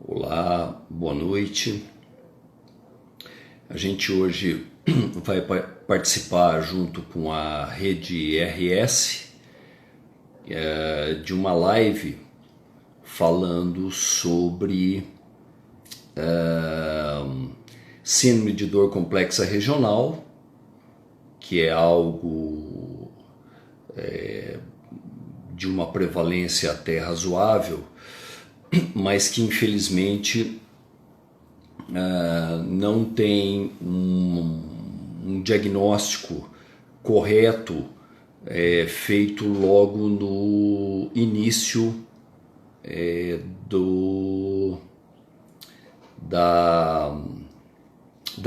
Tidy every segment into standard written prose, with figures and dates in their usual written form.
Olá, boa noite. A gente hoje vai participar junto com a rede RS de uma live falando sobre síndrome de dor complexa regional, que é algo de uma prevalência até razoável, mas que infelizmente não tem um diagnóstico correto feito logo no início da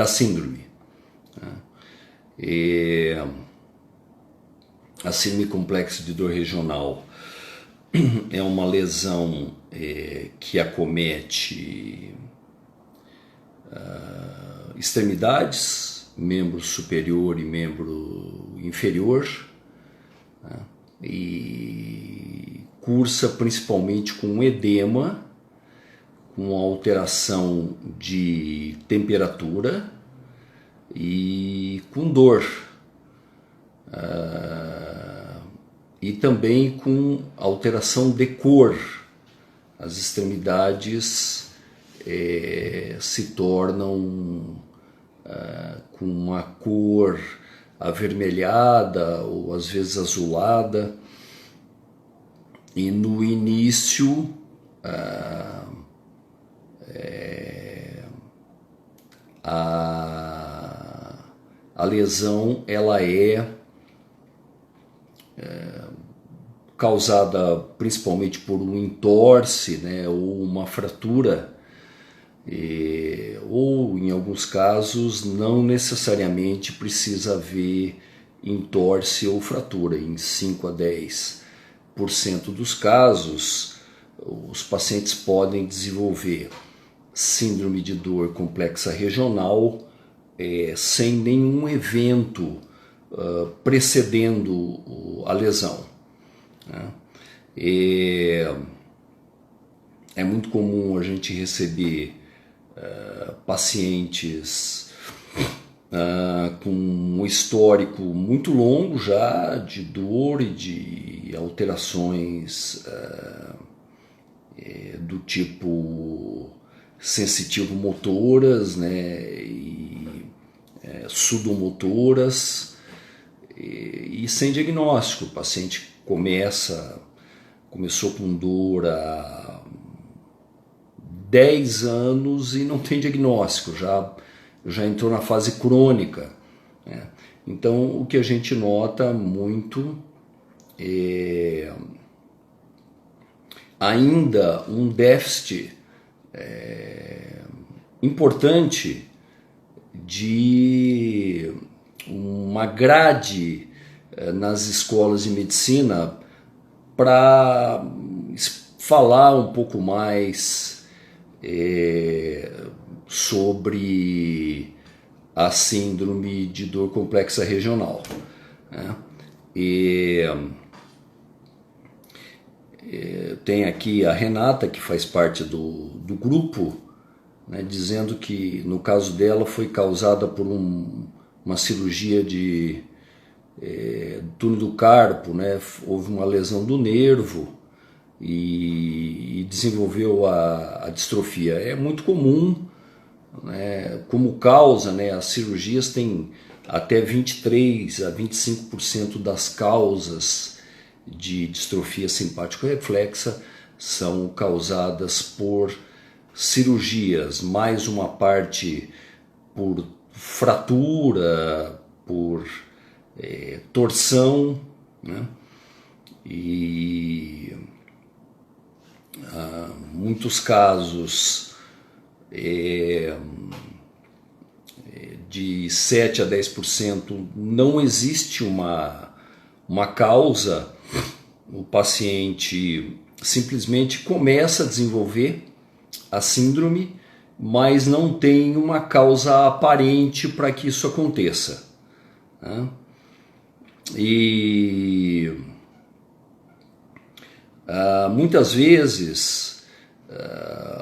síndrome. A síndrome complexa de dor regional é uma lesão que acomete extremidades, membro superior e membro inferior, né? E cursa principalmente com edema, com alteração de temperatura e com dor. E também com alteração de cor. As extremidades se tornam com uma cor avermelhada ou às vezes azulada. E no início a lesão ela é causada principalmente por um entorse, né, ou uma fratura, ou em alguns casos não necessariamente precisa haver entorse ou fratura. Em 5 a 10% dos casos, os pacientes podem desenvolver síndrome de dor complexa regional sem nenhum evento precedendo a lesão. É muito comum a gente receber pacientes com um histórico muito longo já de dor e de alterações do tipo sensitivo-motoras, né, e sudomotoras, e sem diagnóstico. O paciente começou com dor há 10 anos e não tem diagnóstico, já entrou na fase crônica, né? Então o que a gente nota muito é ainda um déficit importante de uma grade nas escolas de medicina para falar um pouco mais sobre a síndrome de dor complexa regional, né? Tem aqui a Renata, que faz parte do grupo, né, dizendo que no caso dela foi causada por uma cirurgia de túnel do carpo, né? Houve uma lesão do nervo e desenvolveu a distrofia. É muito comum, né? Como causa, né? As cirurgias têm até 23 a 25% das causas de distrofia simpático-reflexa são causadas por cirurgias, mais uma parte por fratura, por torção, né? E muitos casos de 7 a 10% não existe uma causa. O paciente simplesmente começa a desenvolver a síndrome, mas não tem uma causa aparente para que isso aconteça, né? E muitas vezes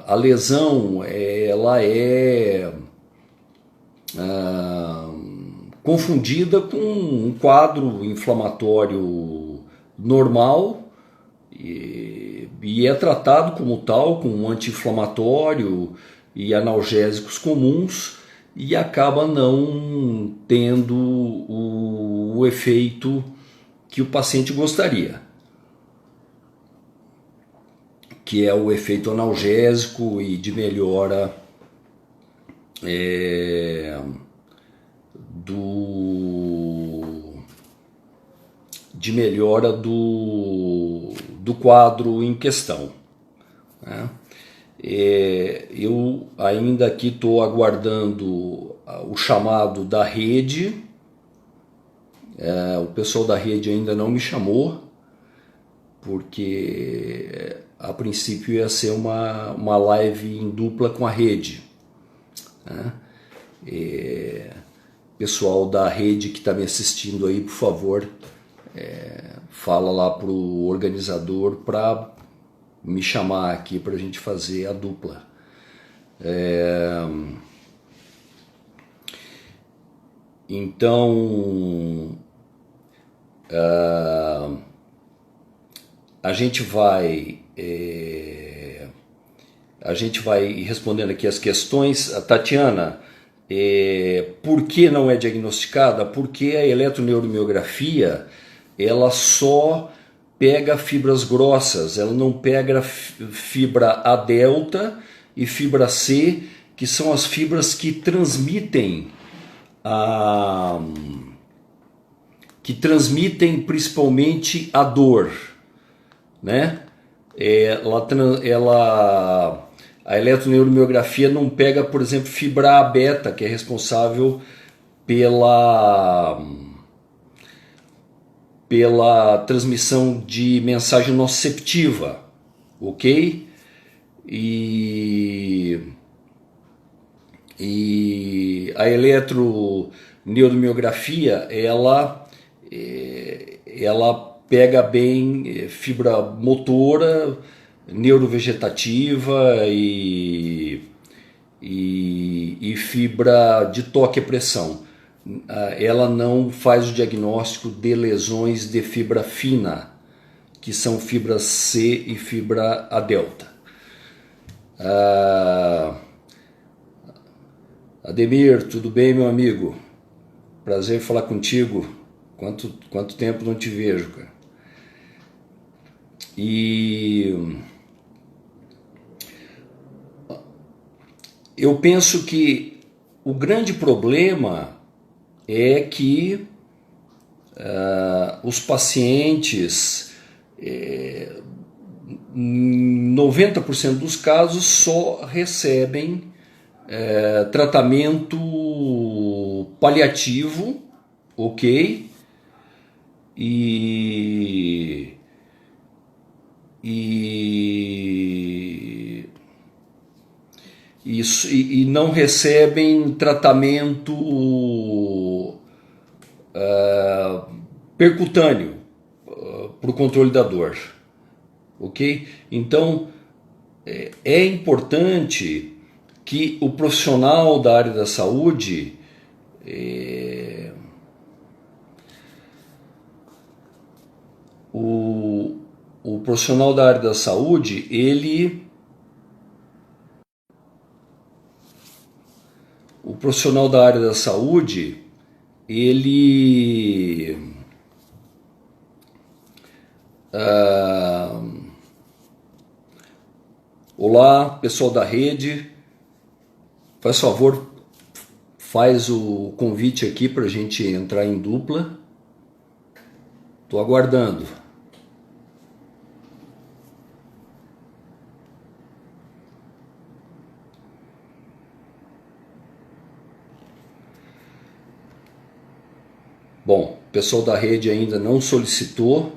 a lesão ela é confundida com um quadro inflamatório normal e é tratado como tal, com um anti-inflamatório e analgésicos comuns, e acaba não tendo o efeito que o paciente gostaria, que é o efeito analgésico e de melhora do quadro em questão, né? Eu ainda aqui estou aguardando o chamado da rede. O pessoal da rede ainda não me chamou, porque a princípio ia ser uma live em dupla com a rede, né? Pessoal da rede que está me assistindo aí, por favor, fala lá pro organizador para me chamar aqui para a gente fazer a dupla. Então a gente vai respondendo aqui as questões. A Tatiana, por que não é diagnosticada? Porque a eletroneuromiografia ela só pega fibras grossas, ela não pega fibra A delta e fibra C, que são as fibras que transmitem principalmente a dor, né? A eletroneuromiografia não pega, por exemplo, fibra A beta, que é responsável pela transmissão de mensagem nociceptiva, ok? E a eletroneuromiografia ela pega bem fibra motora, neurovegetativa e fibra de toque e pressão. Ela não faz o diagnóstico de lesões de fibra fina, que são fibra C e fibra A delta. Ademir, tudo bem, meu amigo? Prazer em falar contigo. Quanto tempo não te vejo, cara. E eu penso que o grande problema é que os pacientes, 90% dos casos, só recebem tratamento paliativo, ok? E não recebem tratamento percutâneo para o controle da dor, ok? Então é importante que o profissional da área da saúde o profissional da área da saúde olá, pessoal da rede, faz favor, faz o convite aqui para a gente entrar em dupla. Estou aguardando. Bom, o pessoal da rede ainda não solicitou.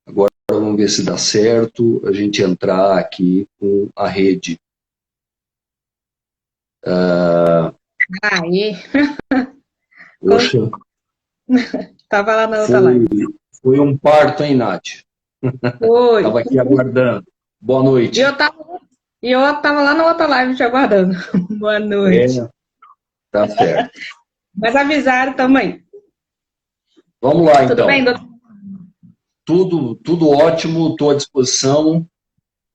Agora vamos ver se dá certo a gente entrar aqui com a rede. Aí, Poxa, tava lá na outra foi, live. foi um parto, hein, Nath? Foi. Estava aqui aguardando. Boa E eu noite. tava, e eu tava lá na outra live te aguardando. Boa É, noite. tá certo. Mas avisaram também. Vamos lá, Tudo bem, então. doutor? Tudo ótimo, estou à disposição.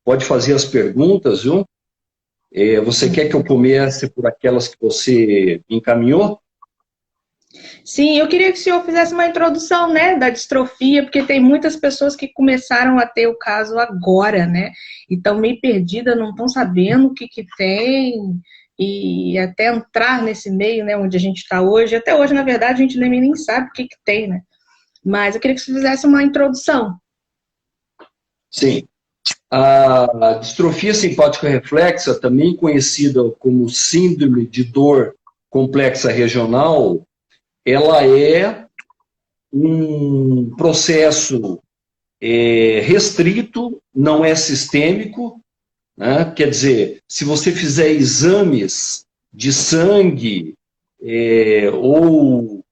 Pode fazer as perguntas, viu? Você quer que eu comece por aquelas que você encaminhou? Sim, eu queria que o senhor fizesse uma introdução, né, da distrofia, porque tem muitas pessoas que começaram a ter o caso agora, né? E estão meio perdidas, não estão sabendo o que que tem, e até entrar nesse meio, né, onde a gente está hoje. Até hoje, na verdade, a gente nem sabe o que que tem, né? Mas eu queria que você fizesse uma introdução. Sim. A distrofia simpática reflexa, também conhecida como síndrome de dor complexa regional, ela é um processo restrito, não é sistêmico, né? Quer dizer, se você fizer exames de sangue ou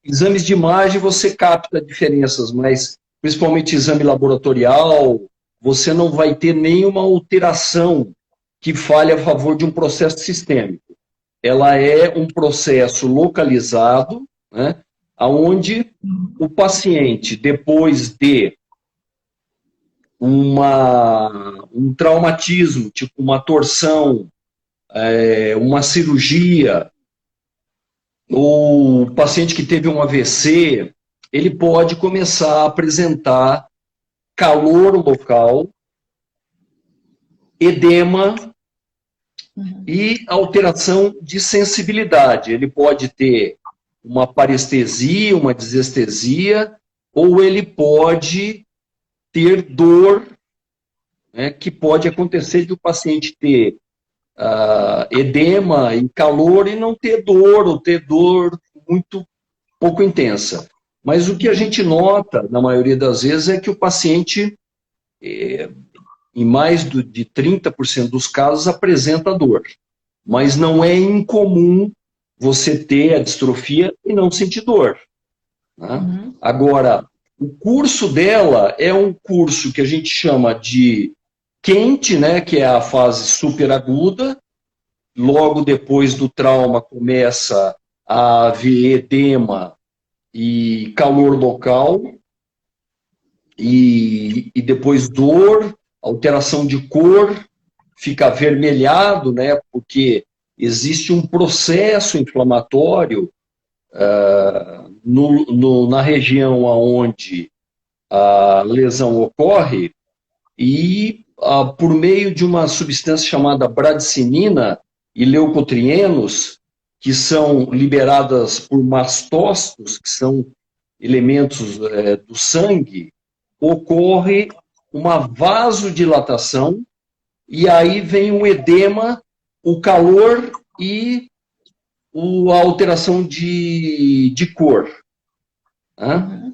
exames de imagem, você capta diferenças, mas principalmente exame laboratorial, você não vai ter nenhuma alteração que fale a favor de um processo sistêmico. Ela é um processo localizado, né, onde o paciente, depois de um traumatismo, tipo uma torção, uma cirurgia, o paciente que teve um AVC, ele pode começar a apresentar calor local, edema e alteração de sensibilidade. Ele pode ter uma parestesia, uma desestesia, ou ele pode ter dor, né, que pode acontecer de o paciente ter edema e calor e não ter dor, ou ter dor muito pouco intensa. Mas o que a gente nota, na maioria das vezes, é que o paciente, em mais de 30% dos casos, apresenta dor. Mas não é incomum você ter a distrofia e não sentir dor, né? Agora, o curso dela é um curso que a gente chama de quente, né, que é a fase superaguda. Logo depois do trauma começa a haver edema e calor local, e depois dor, alteração de cor, fica avermelhado, né, porque existe um processo inflamatório na região onde a lesão ocorre, e por meio de uma substância chamada bradicinina e leucotrienos, que são liberadas por mastócitos, que são elementos do sangue, ocorre uma vasodilatação, e aí vem o edema, o calor e a alteração de cor, né?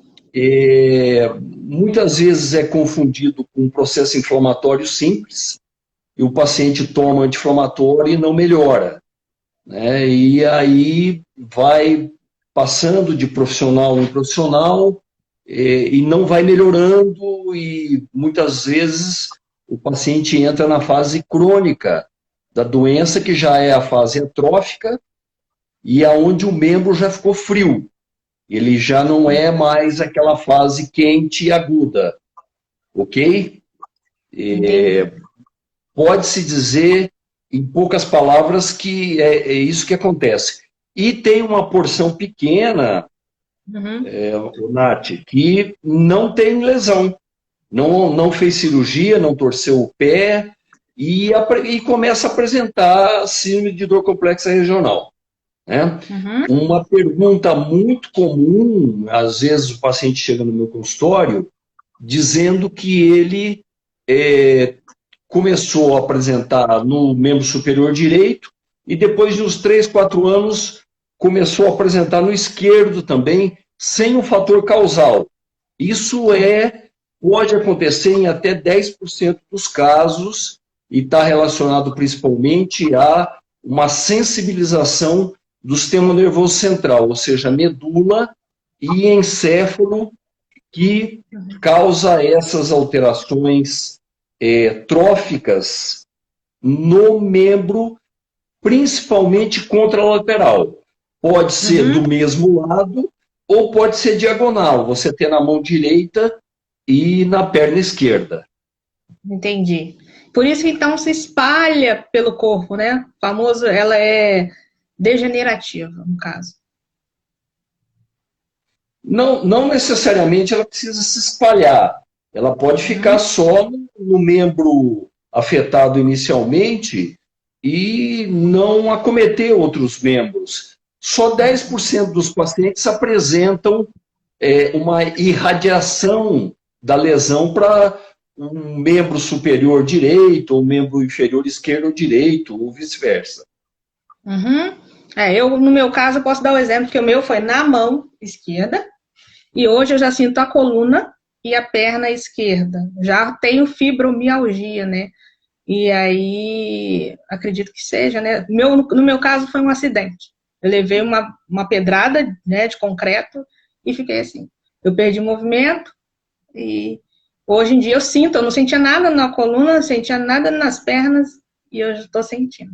Muitas vezes é confundido com um processo inflamatório simples, e o paciente toma anti-inflamatório e não melhora, né? E aí vai passando de profissional em profissional e não vai melhorando, e muitas vezes o paciente entra na fase crônica da doença, que já é a fase atrófica e aonde o membro já ficou frio. Ele já não é mais aquela fase quente e aguda, ok? Pode-se dizer, em poucas palavras, que é isso que acontece. E tem uma porção pequena, Nath, que não tem lesão, não fez cirurgia, não torceu o pé, e começa a apresentar síndrome de dor complexa regional, né? Uma pergunta muito comum, às vezes o paciente chega no meu consultório dizendo que ele começou a apresentar no membro superior direito e depois de uns 3, 4 anos começou a apresentar no esquerdo também, sem um fator causal. Isso pode acontecer em até 10% dos casos, e está relacionado principalmente a uma sensibilização do sistema nervoso central, ou seja, medula e encéfalo, que causa essas alterações tróficas no membro, principalmente contralateral. Pode ser do mesmo lado ou pode ser diagonal, você ter na mão direita e na perna esquerda. Entendi. Por isso que então se espalha pelo corpo, né? O famoso, ela é degenerativa, no caso. Não necessariamente ela precisa se espalhar. Ela pode ficar só no membro afetado inicialmente e não acometer outros membros. Só 10% dos pacientes apresentam uma irradiação da lesão para um membro superior direito, ou membro inferior esquerdo ou direito, ou vice-versa. Eu, no meu caso, eu posso dar o exemplo que o meu foi na mão esquerda, e hoje eu já sinto a coluna e a perna esquerda. Já tenho fibromialgia, né? E aí, acredito que seja, né? No meu caso, foi um acidente. Eu levei uma pedrada, né, de concreto e fiquei assim. Eu perdi o movimento e hoje em dia eu não sentia nada na coluna, não sentia nada nas pernas e hoje estou sentindo.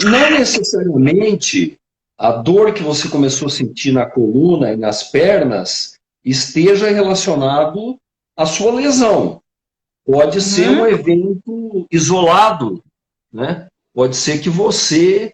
Não necessariamente a dor que você começou a sentir na coluna e nas pernas esteja relacionado à sua lesão. Pode ser um evento isolado, né? Pode ser que você,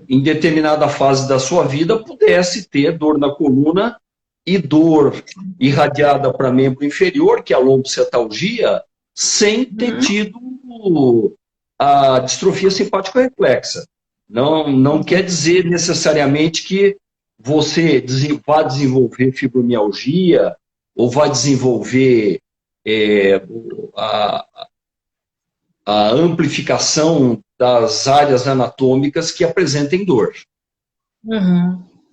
em determinada fase da sua vida, pudesse ter dor na coluna e dor irradiada para membro inferior, que é a lombocetalgia, sem ter tido a distrofia simpático-reflexa. Não quer dizer necessariamente que você vai desenvolver fibromialgia ou vai desenvolver a amplificação das áreas anatômicas que apresentem dor.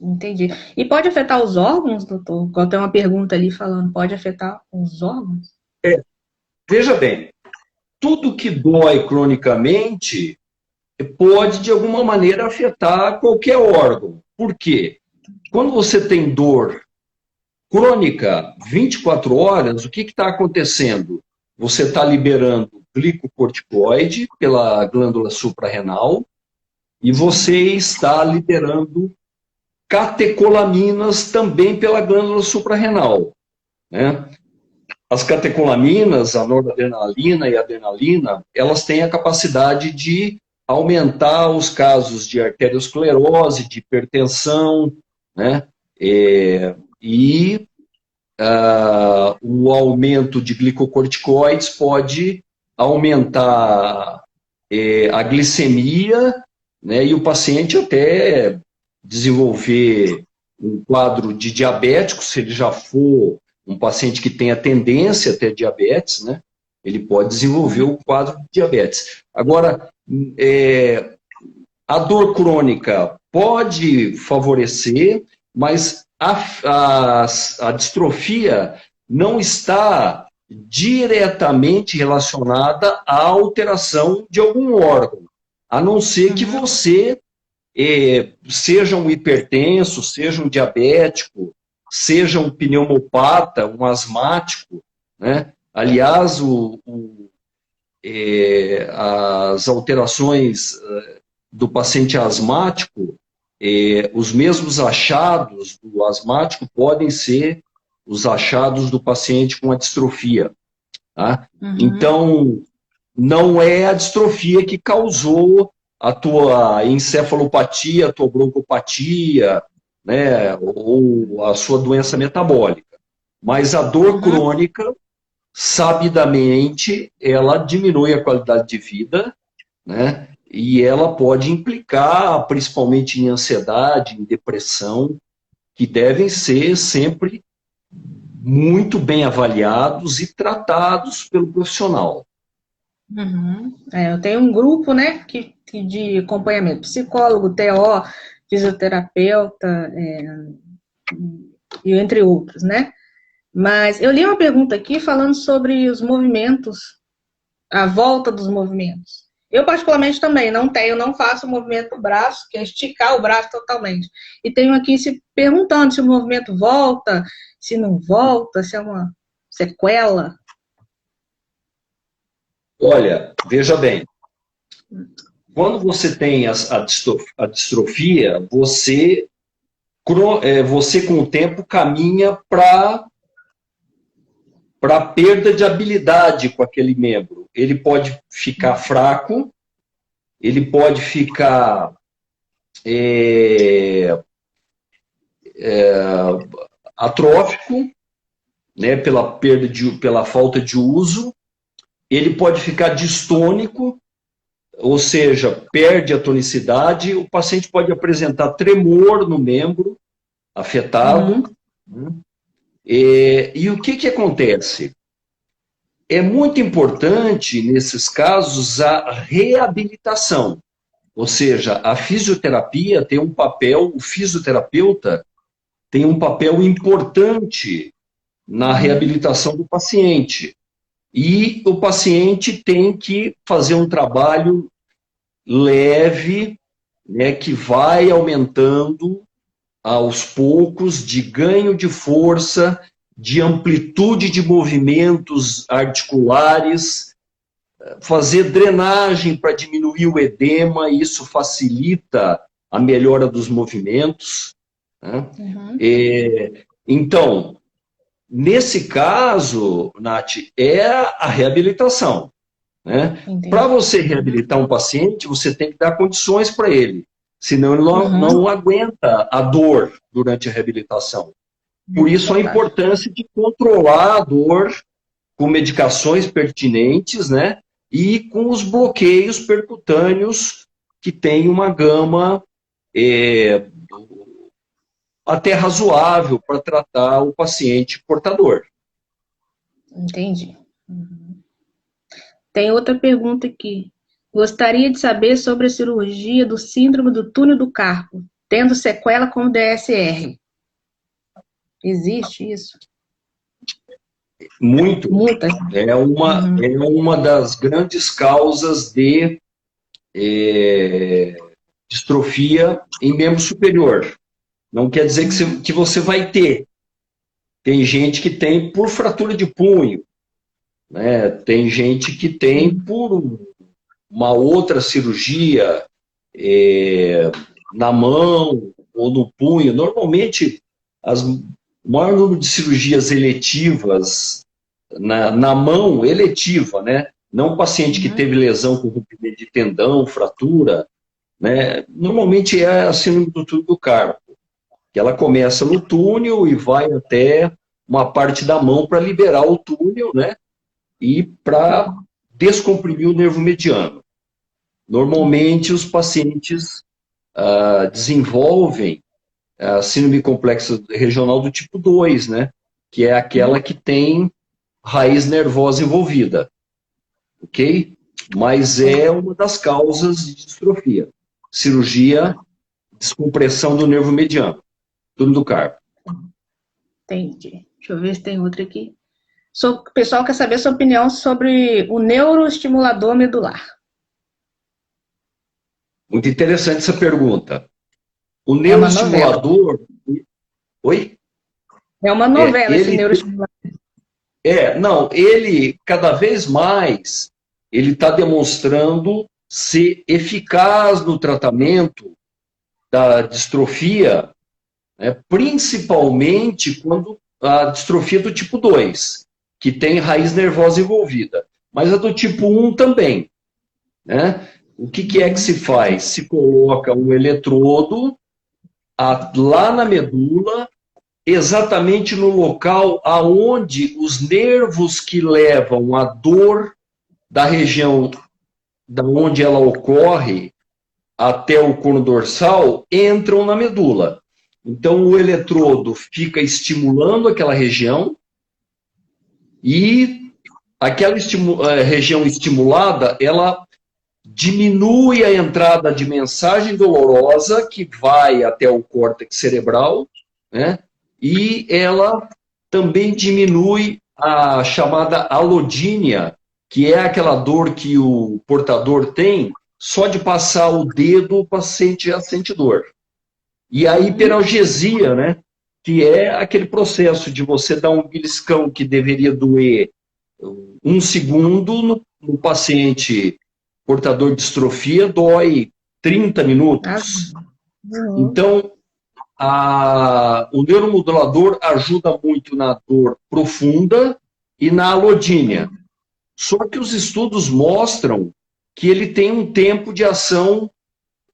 Entendi. E pode afetar os órgãos, doutor? Tem uma pergunta ali falando, pode afetar os órgãos? Veja bem, tudo que dói cronicamente pode, de alguma maneira, afetar qualquer órgão. Por quê? Quando você tem dor crônica 24 horas, o que está acontecendo? Você está liberando glicocorticoide pela glândula suprarrenal e você está liberando catecolaminas também pela glândula suprarrenal, né? As catecolaminas, a noradrenalina e a adrenalina, elas têm a capacidade de aumentar os casos de arteriosclerose, de hipertensão, né? O aumento de glicocorticoides pode aumentar a glicemia, né? E o paciente até desenvolver um quadro de diabético, se ele já for um paciente que tem a tendência a ter diabetes, né? Ele pode desenvolver o quadro de diabetes. Agora, a dor crônica pode favorecer, mas a distrofia não está diretamente relacionada à alteração de algum órgão, a não ser que você seja um hipertenso, seja um diabético, seja um pneumopata, um asmático, né? Aliás, as alterações do paciente asmático, os mesmos achados do asmático podem ser os achados do paciente com a distrofia. Tá? Então, não é a distrofia que causou a tua encefalopatia, a tua broncopatia, né, ou a sua doença metabólica. Mas a dor crônica, sabidamente, ela diminui a qualidade de vida, né, e ela pode implicar, principalmente em ansiedade, em depressão, que devem ser sempre muito bem avaliados e tratados pelo profissional. Eu tenho um grupo, né, de acompanhamento, psicólogo, TO, fisioterapeuta, e entre outros, né? Mas eu li uma pergunta aqui falando sobre os movimentos a volta dos movimentos. Eu, particularmente, também não faço o movimento do braço, que é esticar o braço totalmente. E tenho aqui se perguntando se o movimento volta, se não volta, se é uma sequela. Olha, veja bem, quando você tem a distrofia, você com o tempo caminha para perda de habilidade com aquele membro. Ele pode ficar fraco, ele pode ficar atrófico, né, pela falta de uso. Ele pode ficar distônico, ou seja, perde a tonicidade. O paciente pode apresentar tremor no membro afetado. E o que acontece? É muito importante, nesses casos, a reabilitação. Ou seja, a fisioterapia tem um papel, o fisioterapeuta tem um papel importante na reabilitação do paciente. E o paciente tem que fazer um trabalho leve, né, que vai aumentando aos poucos, de ganho de força, de amplitude de movimentos articulares, fazer drenagem para diminuir o edema, isso facilita a melhora dos movimentos. Né? Então, nesse caso, Nath, é a reabilitação. Né? Para você reabilitar um paciente, você tem que dar condições para ele, senão ele não aguenta a dor durante a reabilitação. Por isso a importância de controlar a dor com medicações pertinentes, né? E com os bloqueios percutâneos, que tem uma gama até razoável para tratar o paciente portador. Entendi. Tem outra pergunta aqui. Gostaria de saber sobre a cirurgia do síndrome do túnel do carpo, tendo sequela como DSR. Existe isso? Muito. Muitas. É uma das grandes causas de distrofia em membro superior. Não quer dizer que você vai ter. Tem gente que tem por fratura de punho, né? Tem gente que tem por uma outra cirurgia na mão ou no punho. Normalmente, o maior número de cirurgias eletivas na mão, eletiva, né? Não paciente que teve lesão com rompimento de tendão, fratura, né? Normalmente é a síndrome do túnel do carpo, que ela começa no túnel e vai até uma parte da mão para liberar o túnel, né? E para descomprimir o nervo mediano. Normalmente, os pacientes desenvolvem a síndrome complexa regional do tipo 2, né? Que é aquela que tem raiz nervosa envolvida. Ok? Mas é uma das causas de distrofia. Cirurgia, descompressão do nervo mediano. Túnel do carpo. Entendi. Deixa eu ver se tem outra aqui. O pessoal quer saber sua opinião sobre o neuroestimulador medular. Muito interessante essa pergunta. O neuroestimulador... Oi? É uma novela esse neuroestimulador. Não, ele, cada vez mais, ele está demonstrando ser eficaz no tratamento da distrofia, né, principalmente quando a distrofia do tipo 2, que tem raiz nervosa envolvida, mas a do tipo 1 também. Né? O que é que se faz? Se coloca um eletrodo lá na medula, exatamente no local aonde os nervos que levam a dor da região da onde ela ocorre até o corno dorsal entram na medula. Então o eletrodo fica estimulando aquela região e aquela região estimulada, ela diminui a entrada de mensagem dolorosa que vai até o córtex cerebral, né? E ela também diminui a chamada alodínia, que é aquela dor que o portador tem, só de passar o dedo o paciente já sente dor. E a hiperalgesia, né? Que é aquele processo de você dar um beliscão que deveria doer 1 segundo no paciente portador de distrofia, dói 30 minutos. Então, o neuromodulador ajuda muito na dor profunda e na alodínia. Só que os estudos mostram que ele tem um tempo de ação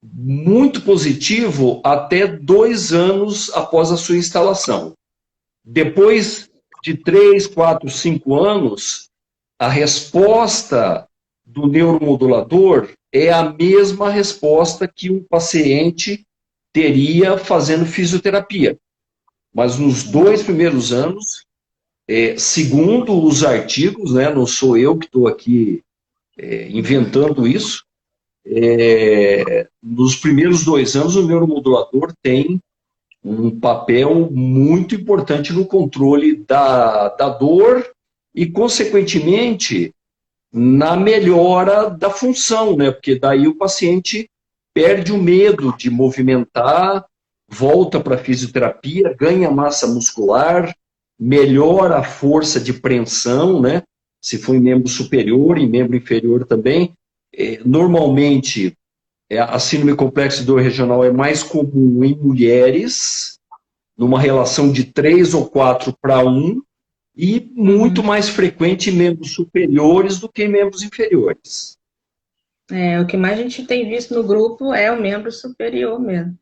muito positivo até 2 anos após a sua instalação. Depois de 3, 4, 5 anos, a resposta do neuromodulador é a mesma resposta que um paciente teria fazendo fisioterapia. Mas nos 2 primeiros anos, segundo os artigos, né, não sou eu que estou aqui inventando isso, nos primeiros 2 anos o neuromodulador tem um papel muito importante no controle da dor e, consequentemente, na melhora da função, né? Porque daí o paciente perde o medo de movimentar, volta para a fisioterapia, ganha massa muscular, melhora a força de preensão, né? Se for em membro superior, em membro inferior também. Normalmente, a síndrome complexa de dor regional é mais comum em mulheres, numa relação de 3 ou 4 para 1, e muito mais frequente em membros superiores do que em membros inferiores. O que mais a gente tem visto no grupo é o membro superior mesmo.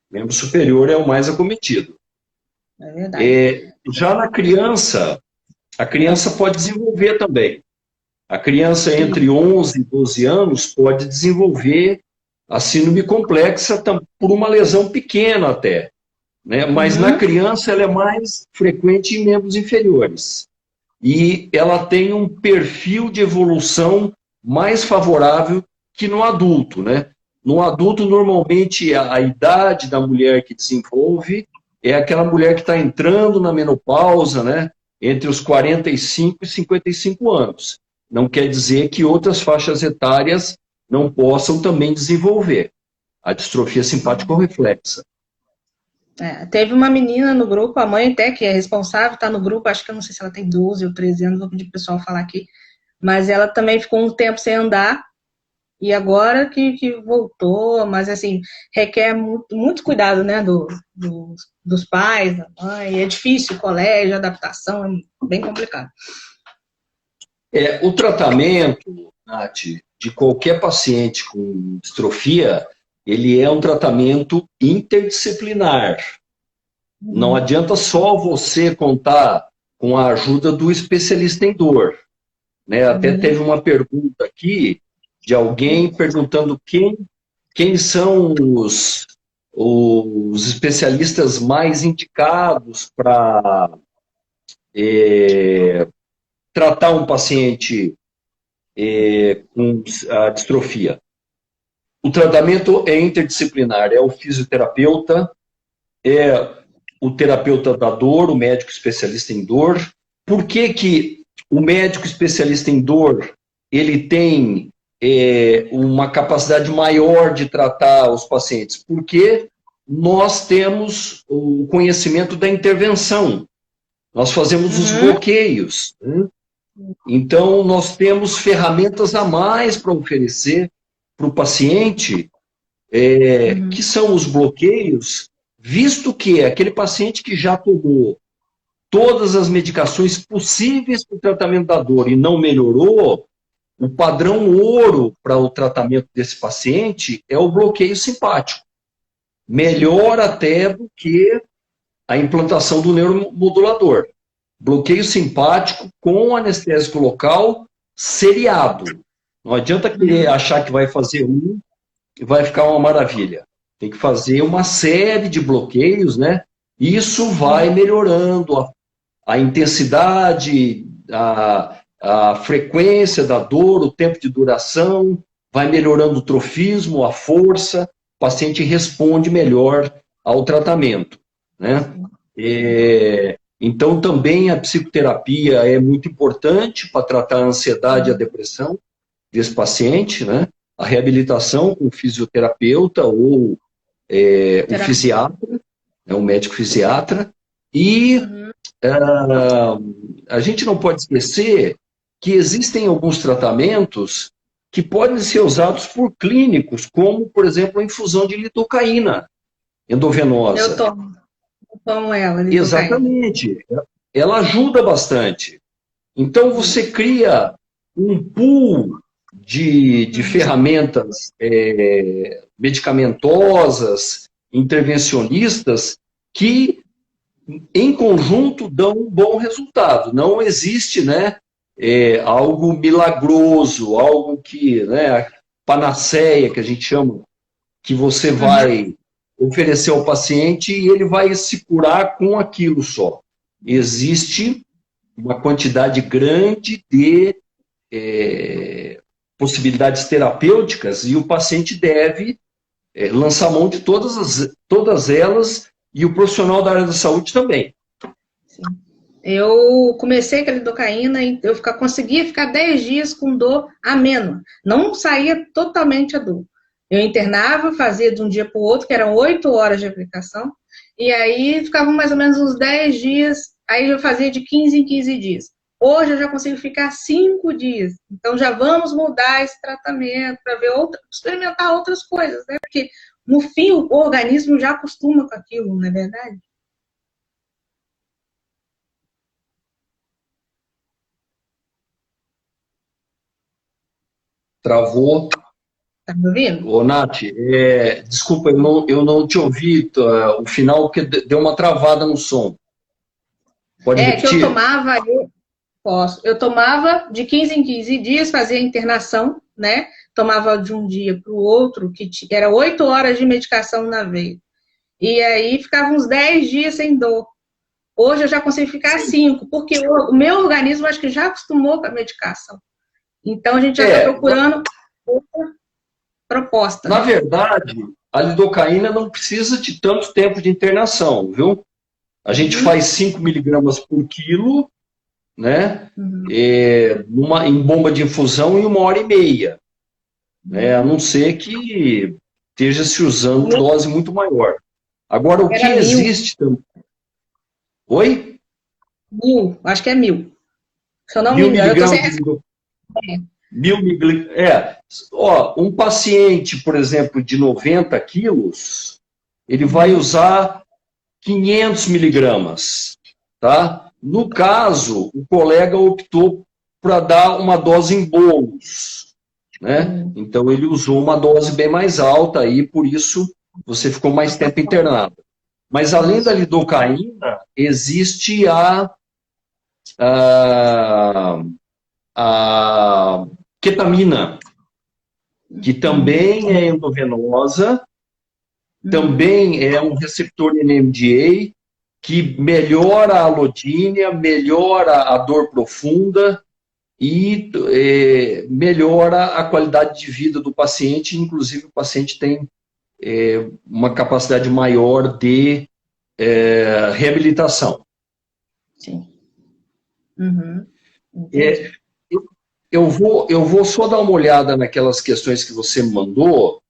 O membro superior é o mais acometido. É verdade. Já na criança, a criança pode desenvolver também. A criança entre 11 e 12 anos pode desenvolver a síndrome complexa por uma lesão pequena até, né? Mas na criança ela é mais frequente em membros inferiores. E ela tem um perfil de evolução mais favorável que no adulto, né? No adulto, normalmente, a idade da mulher que desenvolve é aquela mulher que está entrando na menopausa, né? Entre os 45 e 55 anos. Não quer dizer que outras faixas etárias não possam também desenvolver a distrofia simpático-reflexa. Teve uma menina no grupo, a mãe até, que é responsável, está no grupo, acho que eu não sei se ela tem 12 ou 13 anos, vou pedir para o pessoal falar aqui, mas ela também ficou um tempo sem andar, e agora que voltou, mas assim, requer muito cuidado, né, dos pais, da mãe, é difícil, colégio, adaptação, é bem complicado. O tratamento, Nath, de qualquer paciente com distrofia, ele é um tratamento interdisciplinar. Não adianta só você contar com a ajuda do especialista em dor, né? Até teve uma pergunta aqui de alguém perguntando quem são os especialistas mais indicados para tratar um paciente com a distrofia. O tratamento é interdisciplinar, é o fisioterapeuta, é o terapeuta da dor, o médico especialista em dor. Por que o médico especialista em dor ele tem uma capacidade maior de tratar os pacientes? Porque nós temos o conhecimento da intervenção, nós fazemos os bloqueios, né? Então, nós temos ferramentas a mais para oferecer para o paciente, que são os bloqueios, visto que aquele paciente que já tomou todas as medicações possíveis para o tratamento da dor e não melhorou, o padrão ouro para o tratamento desse paciente é o bloqueio simpático. Melhor até do que a implantação do neuromodulador. Bloqueio simpático com anestésico local seriado. Não adianta querer achar que vai fazer e vai ficar uma maravilha. Tem que fazer uma série de bloqueios, né? Isso vai melhorando a intensidade, a frequência da dor, o tempo de duração, vai melhorando o trofismo, a força, o paciente responde melhor ao tratamento, né? Então, também a psicoterapia é muito importante para tratar a ansiedade e a depressão desse paciente, né? A reabilitação com o fisioterapeuta ou o fisiatra, o médico fisiatra. E a gente não pode esquecer que existem alguns tratamentos que podem ser usados por clínicos, como, por exemplo, a infusão de lidocaína endovenosa. Eu tomo ela. Lidocaína. Exatamente. Ela ajuda bastante. Então, você cria um pool de ferramentas medicamentosas, intervencionistas, que, em conjunto, dão um bom resultado. Não existe, né, algo milagroso, algo que, né, panaceia, que a gente chama, que você vai oferecer ao paciente e ele vai se curar com aquilo só. Existe uma quantidade grande de possibilidades terapêuticas e o paciente deve lançar mão de todas elas, e o profissional da área da saúde também. Sim. Eu comecei com a lidocaína e eu conseguia ficar 10 dias com dor amena. Não saía totalmente a dor. Eu internava, fazia de um dia para o outro, que eram 8 horas de aplicação, e aí ficavam mais ou menos uns 10 dias, aí eu fazia de 15 em 15 dias. Hoje eu já consigo ficar 5 dias. Então já vamos mudar esse tratamento para ver experimentar outras coisas, né? Porque no fim o organismo já acostuma com aquilo, não é verdade? Travou. Tá me ouvindo? Ô, Nath, desculpa, eu não te ouvi o final, porque deu uma travada no som. Pode repetir? Que eu tomava de 15 em 15 dias, fazia internação, né? Tomava de um dia para o outro, que era 8 horas de medicação na veia. E aí ficava uns 10 dias sem dor. Hoje eu já consigo ficar 5, porque o meu organismo acho que já acostumou com a medicação. Então a gente já está procurando outra proposta. Na verdade, a lidocaína não precisa de tanto tempo de internação, viu? A gente faz 5 miligramas por quilo, né? Em bomba de infusão em 1h30. Né? A não ser que esteja se usando dose muito maior. Agora, o que existe também. Oi? 1000, acho que é 1000. Se eu não me engano, eu tô sem 1000 miligramas. Um paciente, por exemplo, de 90 quilos, ele vai usar 500 miligramas, tá? No caso, o colega optou para dar uma dose em bolos, né? Então, ele usou uma dose bem mais alta e, por isso, você ficou mais tempo internado. Mas, além da lidocaína, existe a ketamina, que também é endovenosa, também é um receptor NMDA, que melhora a alodínia, melhora a dor profunda e melhora a qualidade de vida do paciente. Inclusive, o paciente tem uma capacidade maior de reabilitação. Sim. Eu vou só dar uma olhada naquelas questões que você me mandou.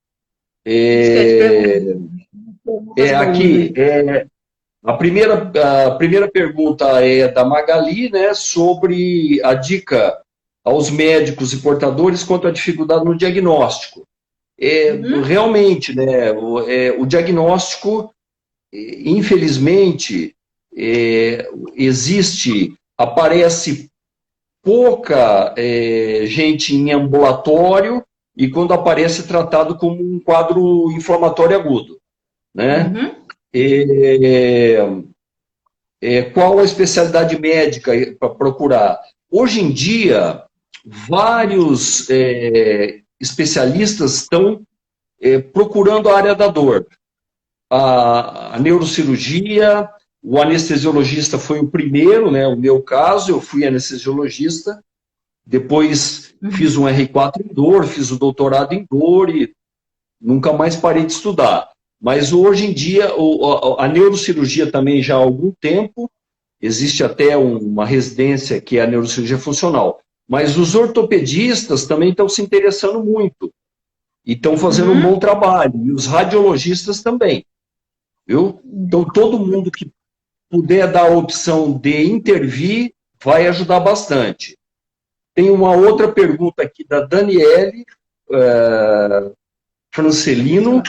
Aqui, a primeira pergunta é da Magali, né, sobre a dica aos médicos e portadores quanto à dificuldade no diagnóstico. Realmente, né, o diagnóstico, infelizmente, aparece pouca gente em ambulatório, e quando aparece é tratado como um quadro inflamatório agudo, né? Qual a especialidade médica para procurar? Hoje em dia, vários especialistas estão procurando a área da dor. A neurocirurgia, o anestesiologista foi o primeiro, né? O meu caso, eu fui anestesiologista, depois fiz um R4 em dor, fiz o doutorado em dor e nunca mais parei de estudar. Mas hoje em dia, a neurocirurgia também já há algum tempo existe até uma residência que é a neurocirurgia funcional. Mas os ortopedistas também estão se interessando muito e estão fazendo um bom trabalho, e os radiologistas também, viu? Então, todo mundo que puder dar a opção de intervir vai ajudar bastante. Tem uma outra pergunta aqui da Daniele Francelino,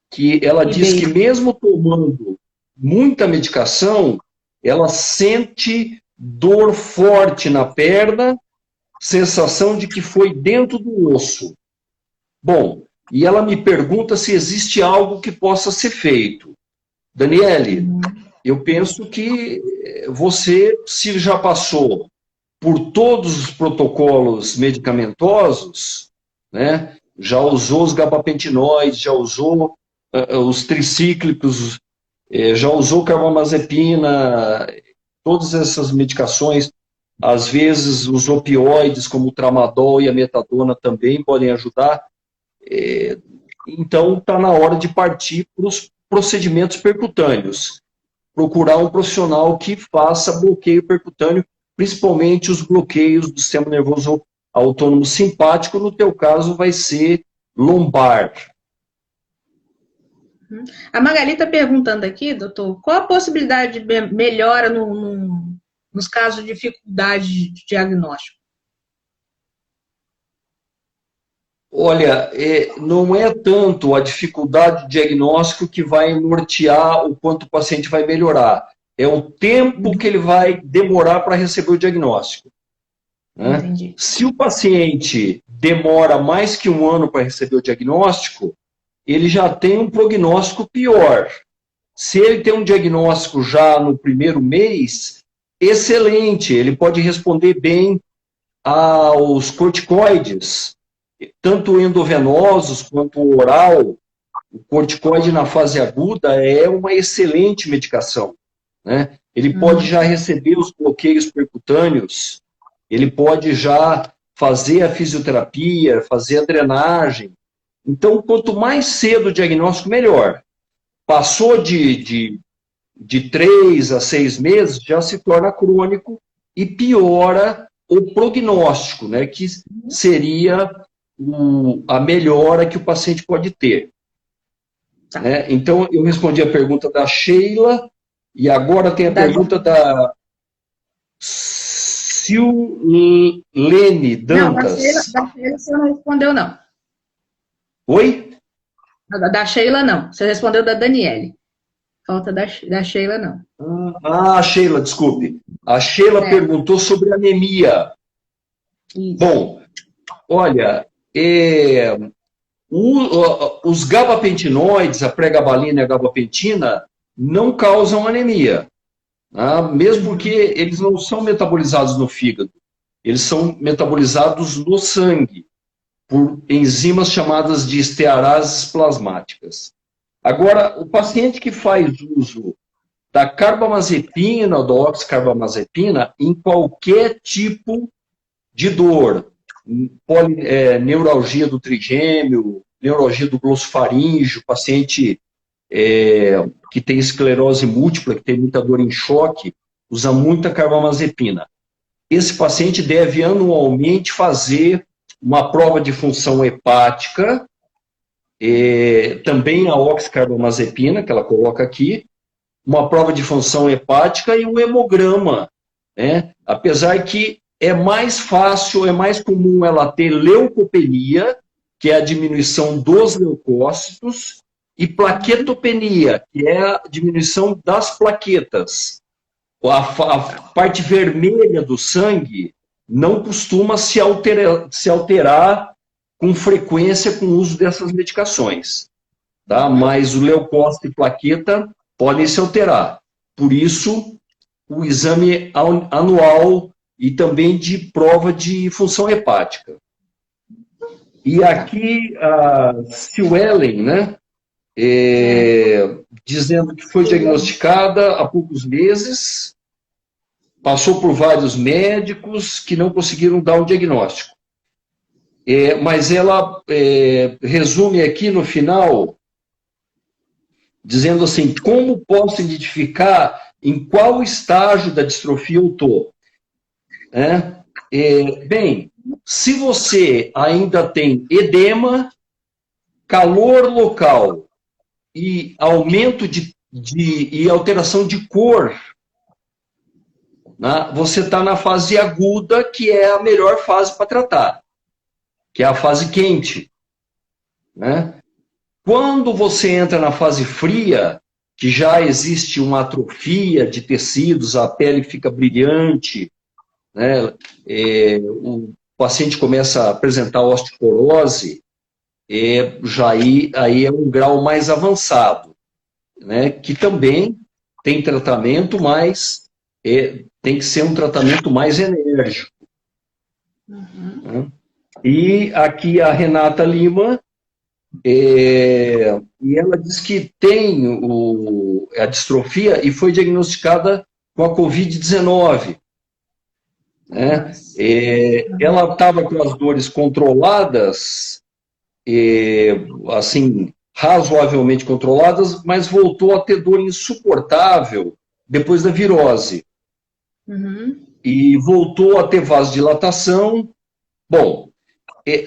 que ela diz que mesmo tomando muita medicação, ela sente dor forte na perna, sensação de que foi dentro do osso. Bom, e ela me pergunta se existe algo que possa ser feito. Daniele, eu penso que você, se já passou por todos os protocolos medicamentosos, né, já usou os gabapentinoides, já usou os tricíclicos, já usou carbamazepina, todas essas medicações, às vezes os opioides, como o tramadol e a metadona também podem ajudar. Então, está na hora de partir para os procedimentos percutâneos. Procurar um profissional que faça bloqueio percutâneo, principalmente os bloqueios do sistema nervoso autônomo simpático, no teu caso vai ser lombar. A Magali está perguntando aqui, doutor, qual a possibilidade de melhora nos casos de dificuldade de diagnóstico? Olha, não é tanto a dificuldade de diagnóstico que vai nortear o quanto o paciente vai melhorar. É o tempo que ele vai demorar para receber o diagnóstico. Né? Entendi. Se o paciente demora mais que 1 ano para receber o diagnóstico, ele já tem um prognóstico pior. Se ele tem um diagnóstico já no primeiro mês, excelente, ele pode responder bem aos corticoides, tanto endovenosos quanto oral. O corticoide na fase aguda é uma excelente medicação. Né? Ele pode já receber os bloqueios percutâneos, ele pode já fazer a fisioterapia, fazer a drenagem. Então, quanto mais cedo o diagnóstico, melhor. Passou de 3 a 6 meses, já se torna crônico e piora o prognóstico, né, que seria a melhora que o paciente pode ter. Tá. Né? Então, eu respondi a pergunta da Sheila, e agora tem a pergunta da Silene Dantas. Não, da Sheila você não respondeu, não. Oi? Da Sheila, não. Você respondeu da Daniele. Falta da Sheila, não. Sheila, desculpe. A Sheila perguntou sobre anemia. Isso. Bom, olha, os gabapentinoides, a pregabalina e a gabapentina, não causam anemia. Tá? Mesmo porque eles não são metabolizados no fígado. Eles são metabolizados no sangue, por enzimas chamadas de estearases plasmáticas. Agora, o paciente que faz uso da carbamazepina ou da oxcarbamazepina em qualquer tipo de dor, neuralgia do trigêmeo, neuralgia do glossofaríngeo, paciente que tem esclerose múltipla, que tem muita dor em choque, usa muita carbamazepina. Esse paciente deve anualmente fazer uma prova de função hepática, também a oxcarbamazepina, que ela coloca aqui, uma prova de função hepática e um hemograma. Né? Apesar que é mais fácil, é mais comum ela ter leucopenia, que é a diminuição dos leucócitos, e plaquetopenia, que é a diminuição das plaquetas. A parte vermelha do sangue não costuma se alterar com frequência com o uso dessas medicações. Tá? Mas o leucócito e plaqueta podem se alterar. Por isso, o exame anual e também de prova de função hepática. E aqui a Suelen, né, dizendo que foi diagnosticada há poucos meses, passou por vários médicos que não conseguiram dar um diagnóstico. Mas ela resume aqui no final, dizendo assim, como posso identificar em qual estágio da distrofia eu estou. Né? Bem, se você ainda tem edema, calor local e aumento e alteração de cor, né? Você está na fase aguda, que é a melhor fase para tratar, que é a fase quente. Né? Quando você entra na fase fria, que já existe uma atrofia de tecidos, a pele fica brilhante, né? O paciente começa a apresentar osteoporose, aí é um grau mais avançado, né? Que também tem tratamento, mas tem que ser um tratamento mais enérgico. Uhum. Né? E aqui a Renata Lima, e ela diz que tem a distrofia e foi diagnosticada com a Covid-19. Né? Ela estava com as dores controladas, assim, razoavelmente controladas, mas voltou a ter dor insuportável depois da virose. Uhum. E voltou a ter vasodilatação. Bom,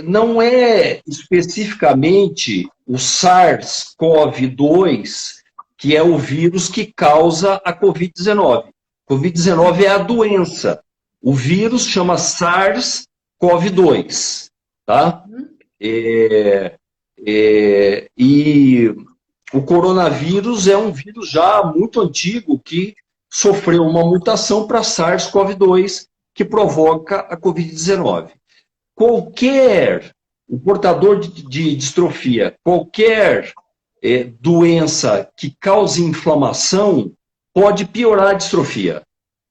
não é especificamente o SARS-CoV-2 que é o vírus que causa a Covid-19. Covid-19 é a doença. O vírus chama SARS-CoV-2. Tá? E o coronavírus é um vírus já muito antigo que sofreu uma mutação para SARS-CoV-2 que provoca a Covid-19. O portador de distrofia, qualquer doença que cause inflamação pode piorar a distrofia.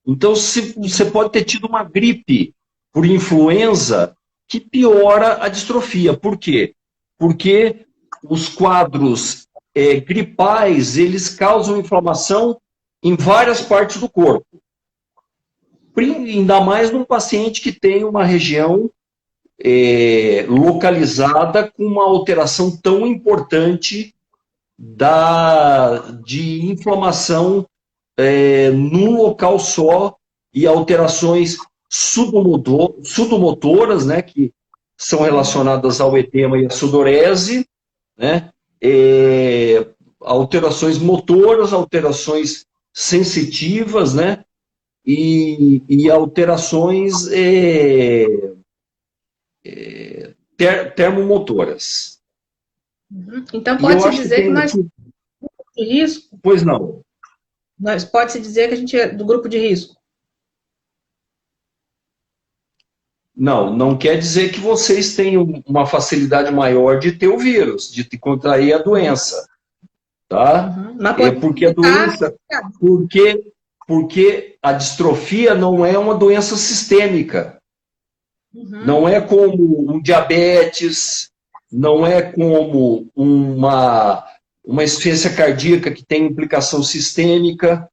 Então, você pode ter tido uma gripe por influenza que piora a distrofia. Por quê? Porque os quadros gripais, eles causam inflamação em várias partes do corpo. Ainda mais num paciente que tem uma região localizada com uma alteração tão importante de inflamação num local só e alterações sudomotoras, né, que são relacionadas ao edema e à sudorese, né, alterações motoras, alterações sensitivas, né, e alterações termomotoras. Uhum. Então, pode-se dizer que nós temos de risco? Pois não. Pode-se dizer que a gente é do grupo de risco? Não quer dizer que vocês tenham uma facilidade maior de ter o vírus, de contrair a doença. Tá? Uhum. Mas porque a doença. Porque a distrofia não é uma doença sistêmica. Uhum. Não é como um diabetes, não é como uma insuficiência cardíaca que tem implicação sistêmica,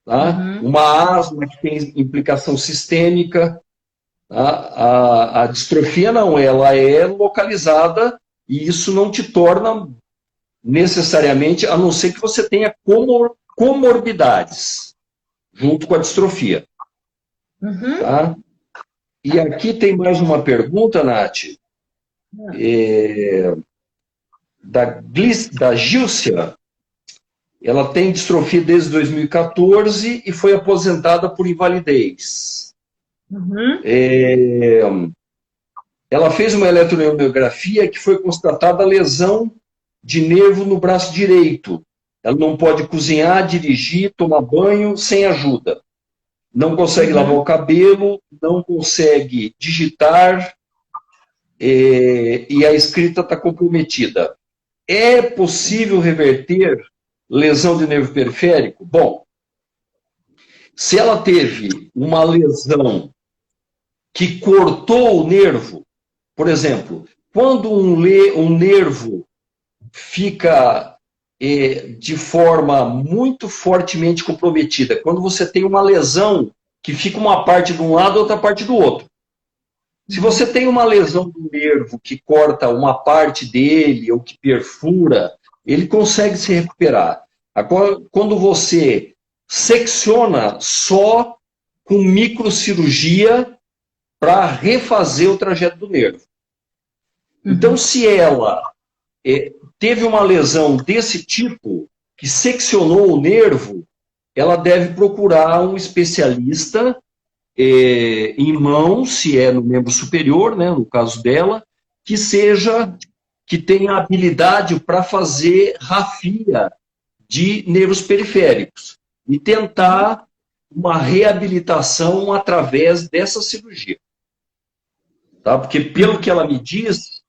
tá? Uhum. Uma asma que tem implicação sistêmica. Tá? A distrofia não, ela é localizada e isso não te torna necessariamente, a não ser que você tenha comorbidades junto com a distrofia. Uhum. Tá? E aqui tem mais uma pergunta, Nath, da Gilcia. Ela tem distrofia desde 2014 e foi aposentada por invalidez. Uhum. Ela fez uma eletromiografia que foi constatada lesão de nervo no braço direito. Ela não pode cozinhar, dirigir, tomar banho sem ajuda. Não consegue lavar o cabelo, não consegue digitar e a escrita está comprometida. É possível reverter lesão de nervo periférico? Bom, se ela teve uma lesão que cortou o nervo, por exemplo, quando um nervo fica de forma muito fortemente comprometida, quando você tem uma lesão que fica uma parte de um lado e outra parte do outro. Se você tem uma lesão do nervo que corta uma parte dele ou que perfura, ele consegue se recuperar. Agora, quando você secciona só com microcirurgia para refazer o trajeto do nervo. Então, se ela teve uma lesão desse tipo, que seccionou o nervo, ela deve procurar um especialista em mão, se é no membro superior, né, no caso dela, que tenha habilidade para fazer rafia de nervos periféricos e tentar uma reabilitação através dessa cirurgia. Tá? Porque pelo que ela me diz,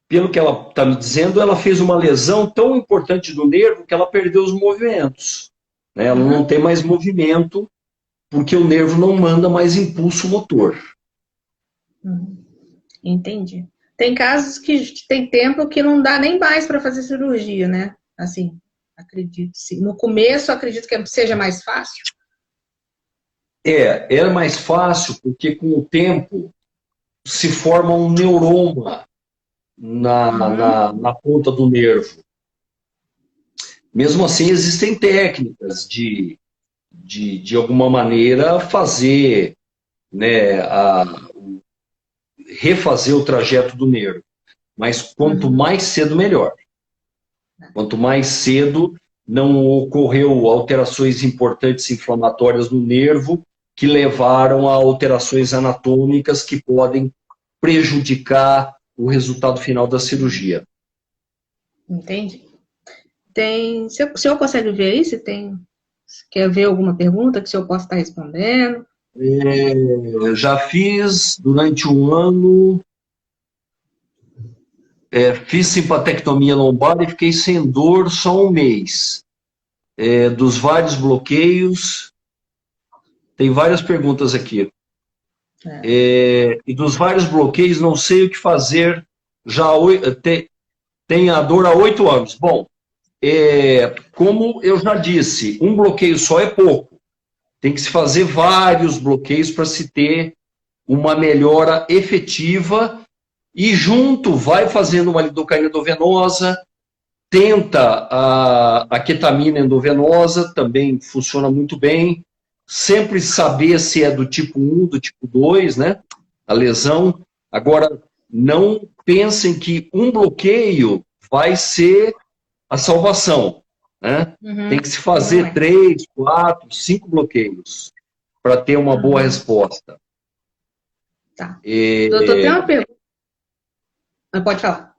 pelo que ela está me dizendo, ela fez uma lesão tão importante do nervo que ela perdeu os movimentos. Né? Ela não tem mais movimento porque o nervo não manda mais impulso motor. Entendi. Tem casos que tem tempo que não dá nem mais para fazer cirurgia, né? Assim, acredito. Sim. No começo, acredito que seja mais fácil. Era mais fácil porque com o tempo se forma um neuroma na ponta do nervo. Mesmo assim, existem técnicas de alguma maneira, fazer, né, refazer o trajeto do nervo. Mas quanto mais cedo, melhor. Quanto mais cedo não ocorreu alterações importantes inflamatórias no nervo que levaram a alterações anatômicas que podem prejudicar o resultado final da cirurgia. Entendi. O senhor consegue ver aí se quer ver alguma pergunta que o senhor possa estar respondendo? Já fiz durante um ano, fiz simpatectomia lombar e fiquei sem dor só um mês. Dos vários bloqueios, tem várias perguntas aqui. E dos vários bloqueios, não sei o que fazer, tem a dor há 8 anos. Bom, como eu já disse, um bloqueio só é pouco. Tem que se fazer vários bloqueios para se ter uma melhora efetiva e junto vai fazendo uma lidocaína endovenosa, tenta a ketamina endovenosa, também funciona muito bem. Sempre saber se é do tipo 1, do tipo 2, né? A lesão. Agora, não pensem que um bloqueio vai ser a salvação. Né? Tem que se fazer 3, 4, 5 bloqueios para ter uma boa resposta. Tá. Doutor, tem uma pergunta. Pode falar.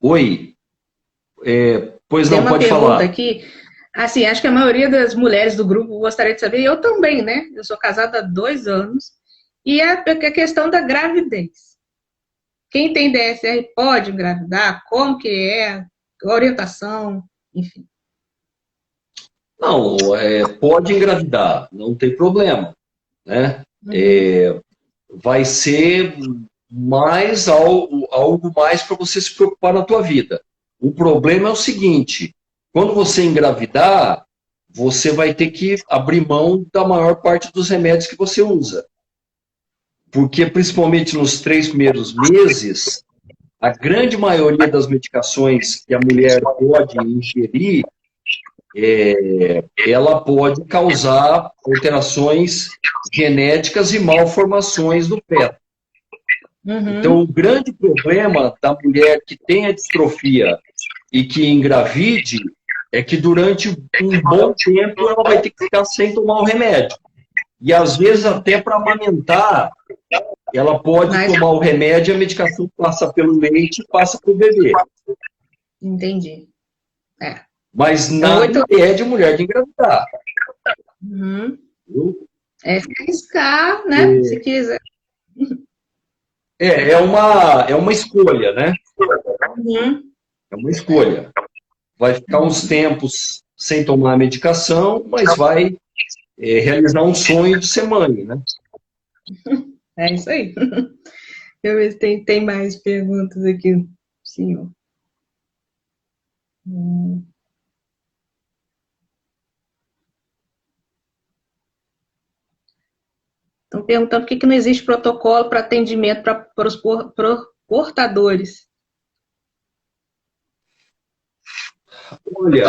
Oi. Pois não, pode falar. Tem uma pergunta aqui. Assim, acho que a maioria das mulheres do grupo gostaria de saber, eu também, né? Eu sou casada há 2 anos. E a questão da gravidez. Quem tem DSR pode engravidar? Como que é? Orientação, enfim. Não, pode engravidar, não tem problema. Né? Vai ser mais algo mais para você se preocupar na tua vida. O problema é o seguinte, quando você engravidar, você vai ter que abrir mão da maior parte dos remédios que você usa. Porque, principalmente nos 3 primeiros meses, a grande maioria das medicações que a mulher pode ingerir, ela pode causar alterações genéticas e malformações do feto. Então, o grande problema da mulher que tem a distrofia e que engravide é que durante um bom tempo ela vai ter que ficar sem tomar o remédio. E às vezes até para amamentar, ela pode tomar o remédio e a medicação passa pelo leite e passa para o bebê. Entendi. Mas nada impede a mulher de engravidar. Se arriscar, né? Se quiser. É uma escolha, né? É uma escolha. Vai ficar uns tempos sem tomar a medicação, mas vai realizar um sonho de ser mãe, né? É isso aí. Deixa eu ver se tem mais perguntas aqui, senhor. Estão perguntando por que não existe protocolo para atendimento para portadores? Olha,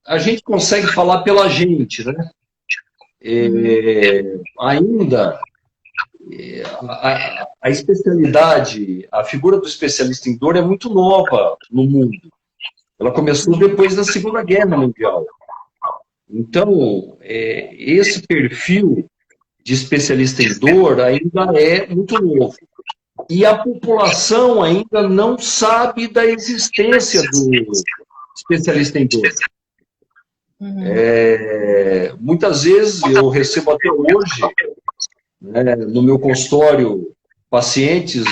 a gente consegue falar pela gente, né? Ainda a especialidade, a figura do especialista em dor é muito nova no mundo. Ela começou depois da Segunda Guerra Mundial. Então, esse perfil de especialista em dor ainda é muito novo. E a população ainda não sabe da existência do especialista em dor. Muitas vezes eu recebo até hoje, né, no meu consultório, pacientes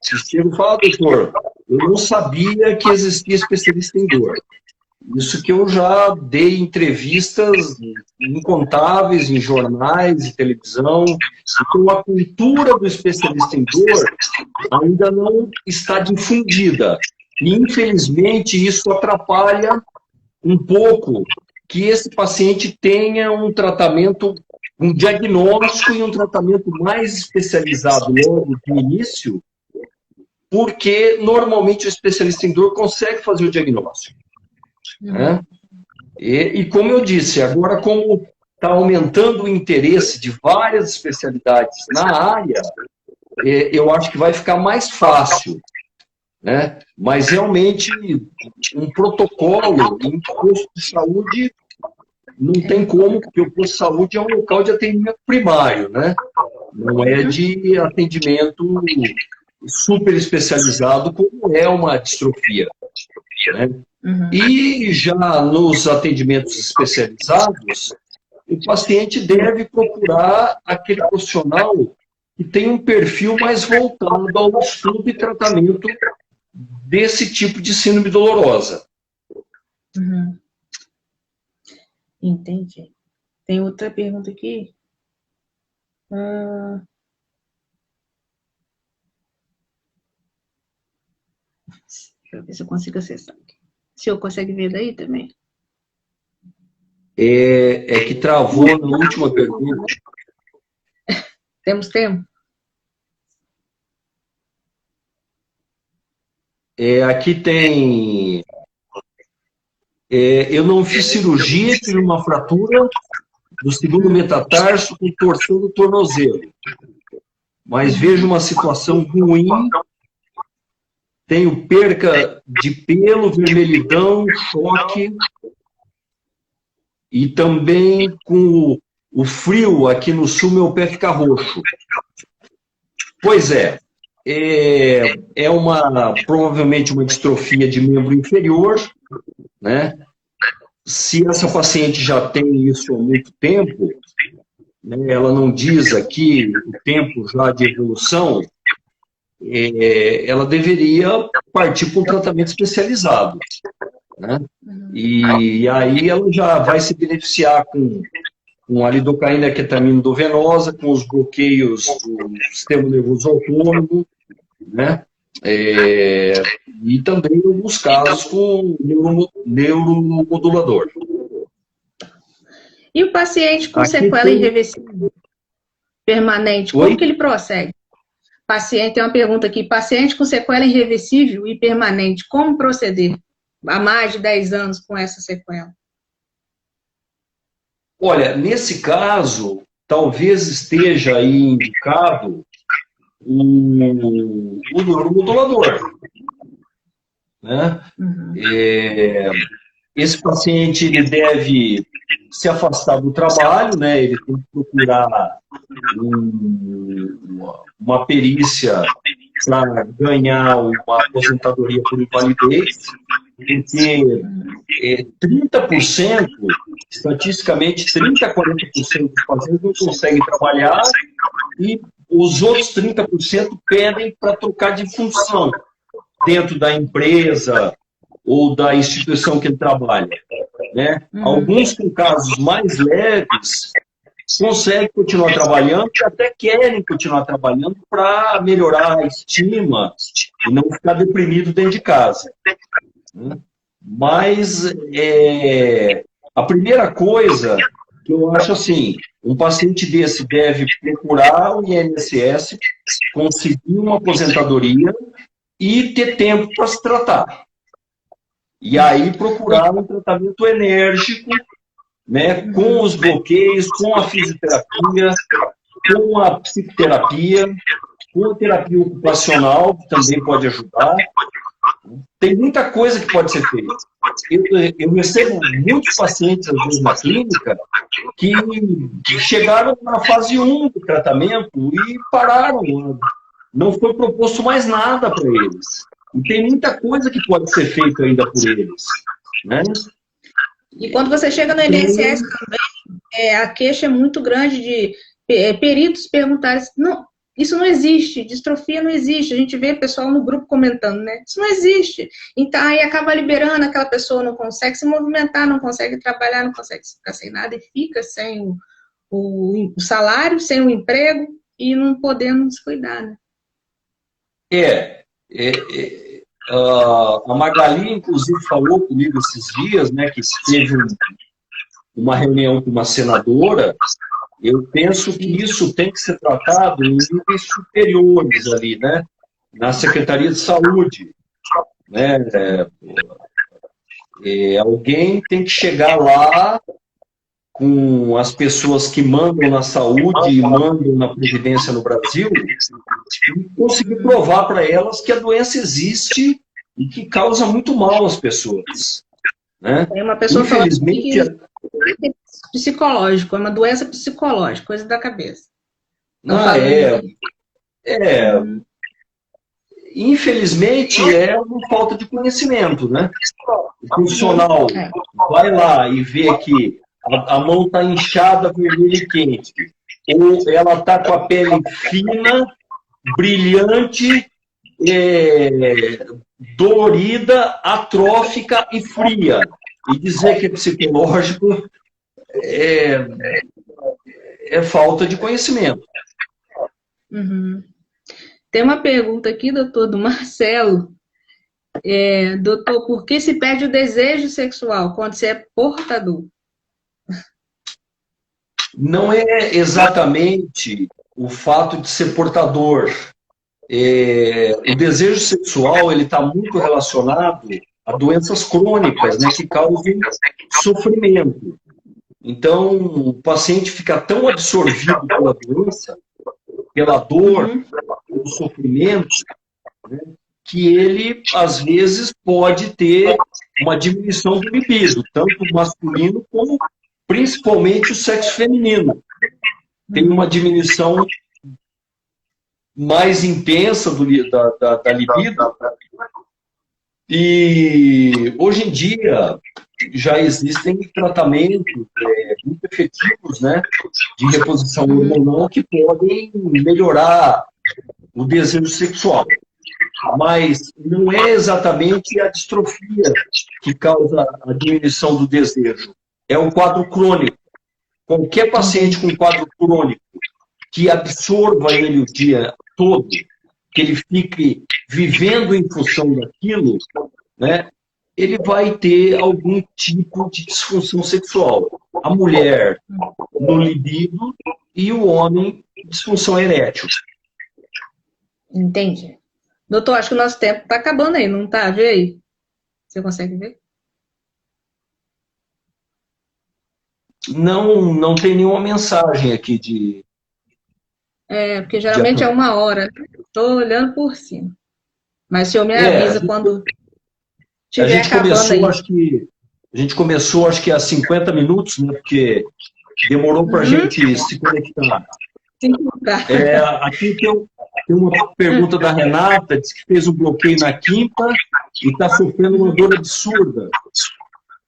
que chegam e falam: doutor, eu não sabia que existia especialista em dor. Isso que eu já dei entrevistas incontáveis em jornais e televisão. Então, a cultura do especialista em dor ainda não está difundida. E, infelizmente, isso atrapalha um pouco que esse paciente tenha um tratamento, um diagnóstico e um tratamento mais especializado logo no início, porque, normalmente, o especialista em dor consegue fazer o diagnóstico. Né? E como eu disse, agora como está aumentando o interesse de várias especialidades na área, eu acho que vai ficar mais fácil. Né? Mas realmente um protocolo em posto de saúde não tem como, porque o posto de saúde é um local de atendimento primário, né? Não é de atendimento super especializado como é uma distrofia. Né? E já nos atendimentos especializados, o paciente deve procurar aquele profissional que tem um perfil mais voltado ao estudo e tratamento desse tipo de síndrome dolorosa. Entendi. Tem outra pergunta aqui? Deixa eu ver se eu consigo acessar aqui. O senhor consegue ver daí também? É que travou na última pergunta. Temos tempo? Aqui tem... eu não fiz cirurgia, tive uma fratura do segundo metatarso com torção do tornozelo. Mas vejo uma situação ruim, tenho perca de pelo, vermelhidão, choque, e também com o frio aqui no sul, meu pé fica roxo. Pois provavelmente uma distrofia de membro inferior, né? Se essa paciente já tem isso há muito tempo, né, ela não diz aqui o tempo já de evolução, ela deveria partir para um tratamento especializado. Né? E aí ela já vai se beneficiar com a lidocaína, ketamina endovenosa, com os bloqueios do sistema nervoso autônomo, né? E também, em alguns casos, com neuromodulador. E o paciente com sequela irreversível permanente, como que ele prossegue? Tem uma pergunta aqui: paciente com sequela irreversível e permanente, como proceder? Há mais de 10 anos com essa sequela. Olha, nesse caso, talvez esteja aí indicado o neuromodulador. Né? Esse paciente ele deve se afastar do trabalho, né? Ele tem que procurar uma perícia para ganhar uma aposentadoria por invalidez, porque 30%, estatisticamente, 30% a 40% dos pacientes não conseguem trabalhar e os outros 30% pedem para trocar de função dentro da empresa ou da instituição que ele trabalha. Né? Alguns com casos mais leves conseguem continuar trabalhando e até querem continuar trabalhando para melhorar a estima e não ficar deprimido dentro de casa. Né? Mas a primeira coisa que eu acho assim, um paciente desse deve procurar o INSS, conseguir uma aposentadoria e ter tempo para se tratar. E aí procurar um tratamento enérgico, né, com os bloqueios, com a fisioterapia, com a psicoterapia, com a terapia ocupacional, que também pode ajudar. Tem muita coisa que pode ser feita. Eu recebo muitos pacientes, às vezes, na clínica, que chegaram na fase 1 do tratamento e pararam. Não foi proposto mais nada para eles. E tem muita coisa que pode ser feita ainda por eles, né? E quando você chega no INSS também, a queixa é muito grande de peritos perguntarem, não, isso não existe, distrofia não existe. A gente vê pessoal no grupo comentando, né? Isso não existe. Então, aí acaba liberando, aquela pessoa não consegue se movimentar, não consegue trabalhar, não consegue ficar sem nada e fica sem o salário, sem o emprego e não podendo se cuidar, né? A Magali, inclusive, falou comigo esses dias, né, que teve uma reunião com uma senadora. Eu penso que isso tem que ser tratado em níveis superiores ali, né, na Secretaria de Saúde, né, alguém tem que chegar lá com as pessoas que mandam na saúde e mandam na Previdência no Brasil e conseguir provar para elas que a doença existe e que causa muito mal às pessoas, né? Tem uma pessoa infelizmente, falando que é psicológico, é uma doença psicológica, coisa da cabeça. Infelizmente é uma falta de conhecimento, né? O profissional vai lá e vê que a mão está inchada, vermelha e quente, ou ela está com a pele fina, brilhante, dolorida, atrófica e fria. E dizer que é psicológico é falta de conhecimento. Uhum. Tem uma pergunta aqui, doutor, do Marcelo. Doutor, por que se perde o desejo sexual quando você é portador? Não é exatamente o fato de ser portador. O desejo sexual ele está muito relacionado a doenças crônicas, né, que causam sofrimento. Então, o paciente fica tão absorvido pela doença, pela dor, pelo sofrimento, né, que ele, às vezes, pode ter uma diminuição do libido, tanto masculino como, principalmente, o sexo feminino. Tem uma diminuição mais intensa da libido. E, hoje em dia, já existem tratamentos muito efetivos, né, de reposição hormonal que podem melhorar o desejo sexual. Mas não é exatamente a distrofia que causa a diminuição do desejo. É um quadro crônico. Qualquer paciente com quadro crônico que absorva ele o dia todo, que ele fique vivendo em função daquilo, né, ele vai ter algum tipo de disfunção sexual. A mulher no libido e o homem disfunção erétil. Entendi. Doutor, acho que o nosso tempo está acabando aí, não está? Vê aí. Você consegue ver? Não tem nenhuma mensagem aqui de... Porque geralmente é 1 hora. Estou olhando por cima. Mas o senhor me avisa quando estiver acabando aí. A gente começou, acho que há 50 minutos, né? Porque demorou para a gente se conectar. Aqui tem uma pergunta da Renata, diz que fez um bloqueio na quinta e está sofrendo uma dor absurda.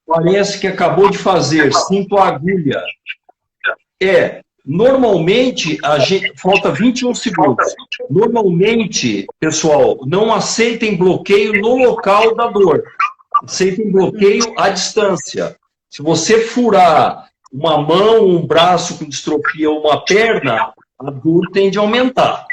Parece que acabou de fazer, sinto a agulha. Normalmente, falta 21 segundos. Normalmente, pessoal, não aceitem bloqueio no local da dor. Aceitem bloqueio à distância. Se você furar uma mão, um braço com distrofia ou uma perna, a dor tende a aumentar.